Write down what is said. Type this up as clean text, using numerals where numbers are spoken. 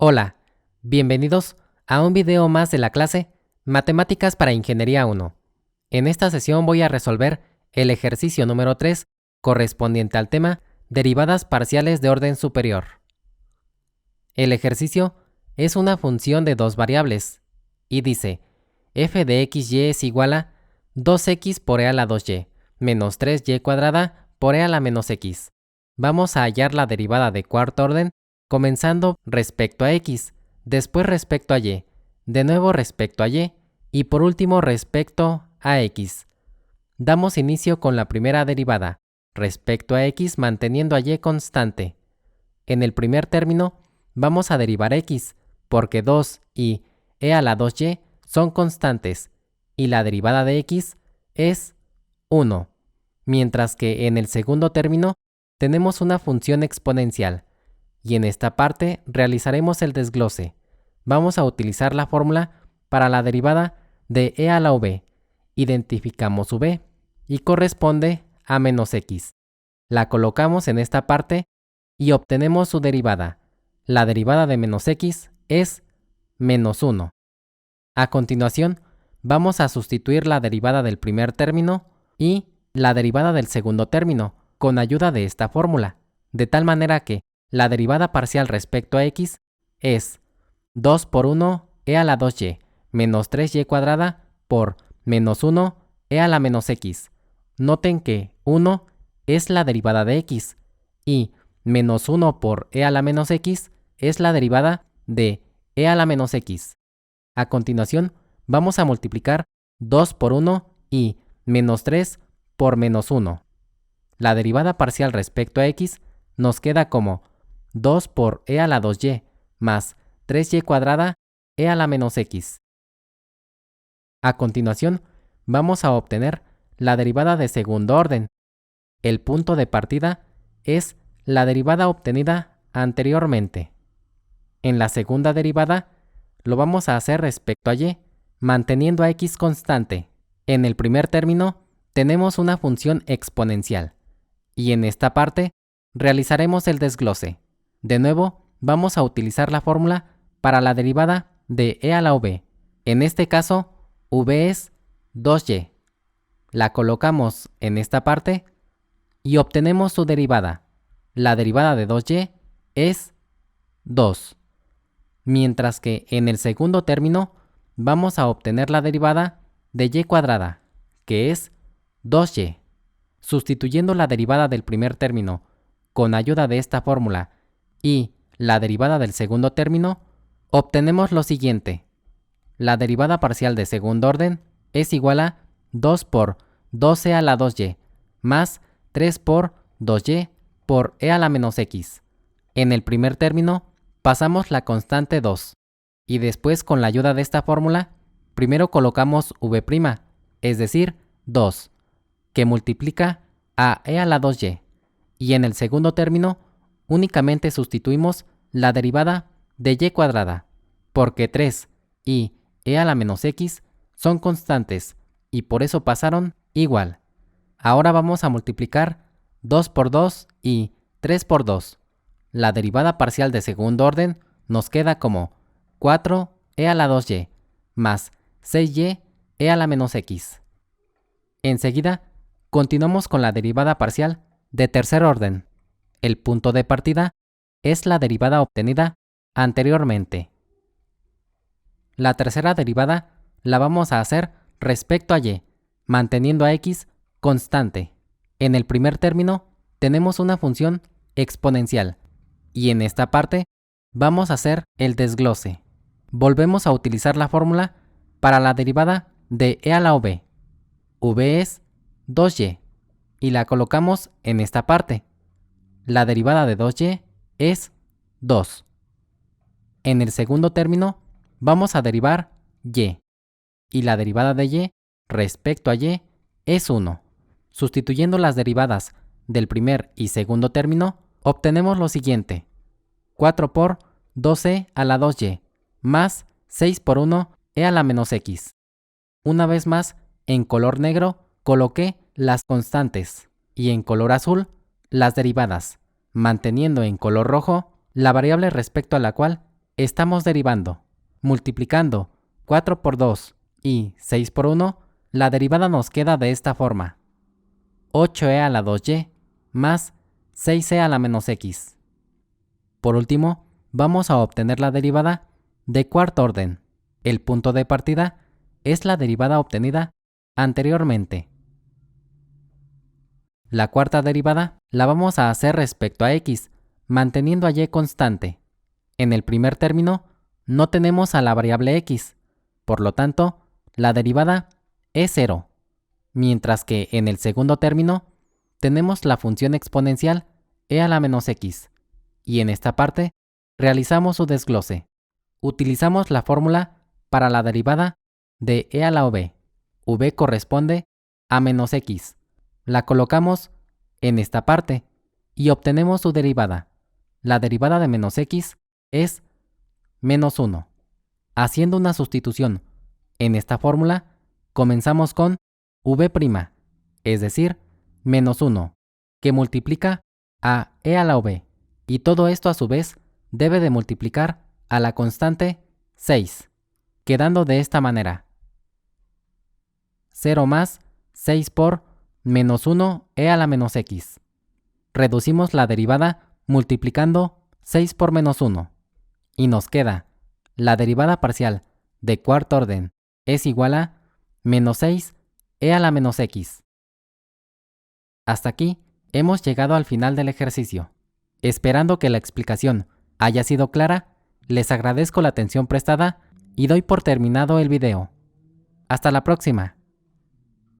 Hola, bienvenidos a un video más de la clase Matemáticas para Ingeniería 1. En esta sesión voy a resolver el ejercicio número 3 correspondiente al tema Derivadas parciales de orden superior. El ejercicio es una función de dos variables y dice f de xy es igual a 2x por e a la 2y menos 3y cuadrada por e a la menos x. Vamos a hallar la derivada de cuarto orden comenzando respecto a x, después respecto a y, de nuevo respecto a y y por último respecto a x. Damos inicio con la primera derivada, respecto a x manteniendo a y constante. En el primer término vamos a derivar x, porque 2 y e a la 2y son constantes, y la derivada de x es 1, mientras que en el segundo término tenemos una función exponencial, y en esta parte realizaremos el desglose. Vamos a utilizar la fórmula para la derivada de e a la v. Identificamos v y corresponde a menos x. La colocamos en esta parte y obtenemos su derivada. La derivada de menos x es menos 1. A continuación, vamos a sustituir la derivada del primer término y la derivada del segundo término con ayuda de esta fórmula, de tal manera que la derivada parcial respecto a x es 2 por 1 e a la 2y menos 3y cuadrada por menos 1 e a la menos x. Noten que 1 es la derivada de x y menos 1 por e a la menos x es la derivada de e a la menos x. A continuación, vamos a multiplicar 2 por 1 y menos 3 por menos 1. La derivada parcial respecto a x nos queda como 2 por e a la 2y más 3y cuadrada e a la menos x. A continuación, vamos a obtener la derivada de segundo orden. El punto de partida es la derivada obtenida anteriormente. En la segunda derivada, lo vamos a hacer respecto a y, manteniendo a x constante. En el primer término, tenemos una función exponencial, y en esta parte, realizaremos el desglose. De nuevo, vamos a utilizar la fórmula para la derivada de e a la v. En este caso, v es 2y. La colocamos en esta parte y obtenemos su derivada. La derivada de 2y es 2. Mientras que en el segundo término vamos a obtener la derivada de y cuadrada, que es 2y. Sustituyendo la derivada del primer término con ayuda de esta fórmula y la derivada del segundo término, obtenemos lo siguiente. La derivada parcial de segundo orden es igual a 2 por 2e a la 2y más 3 por 2y por e a la menos x. En el primer término pasamos la constante 2 y después con la ayuda de esta fórmula, primero colocamos v', es decir, 2, que multiplica a e a la 2y, y en el segundo término únicamente sustituimos la derivada de y cuadrada, porque 3 y e a la menos x son constantes y por eso pasaron igual. Ahora vamos a multiplicar 2 por 2 y 3 por 2. La derivada parcial de segundo orden nos queda como 4e a la 2y más 6y e a la menos x. Enseguida, continuamos con la derivada parcial de tercer orden. El punto de partida es la derivada obtenida anteriormente. La tercera derivada la vamos a hacer respecto a y, manteniendo a x constante. En el primer término tenemos una función exponencial y en esta parte vamos a hacer el desglose. Volvemos a utilizar la fórmula para la derivada de e a la v. v es 2y y la colocamos en esta parte. La derivada de 2y es 2. En el segundo término vamos a derivar y la derivada de y respecto a y es 1. Sustituyendo las derivadas del primer y segundo término, obtenemos lo siguiente. 4 por 2e a la 2y más 6 por 1 e a la menos x. Una vez más, en color negro coloqué las constantes y en color azul las derivadas, manteniendo en color rojo la variable respecto a la cual Estamos derivando. Multiplicando 4 por 2 y 6 por 1, la derivada nos queda de esta forma. 8e a la 2y más 6e a la menos x. Por último, vamos a obtener la derivada de cuarto orden. El punto de partida es la derivada obtenida anteriormente. La cuarta derivada la vamos a hacer respecto a x, manteniendo a y constante. En el primer término no tenemos a la variable x, por lo tanto, la derivada es 0, mientras que en el segundo término tenemos la función exponencial e a la menos x, y en esta parte realizamos su desglose. Utilizamos la fórmula para la derivada de e a la v. V corresponde a menos x. La colocamos en esta parte y obtenemos su derivada. La derivada de menos x es menos 1. Haciendo una sustitución en esta fórmula, comenzamos con v', es decir, menos 1, que multiplica a e a la v, y todo esto a su vez debe de multiplicar a la constante 6, quedando de esta manera. 0 más 6 por menos 1 e a la menos x. Reducimos la derivada multiplicando 6 por menos 1, y nos queda la derivada parcial de cuarto orden es igual a menos 6 e a la menos x. Hasta aquí hemos llegado al final del ejercicio. Esperando que la explicación haya sido clara, les agradezco la atención prestada y doy por terminado el video. Hasta la próxima.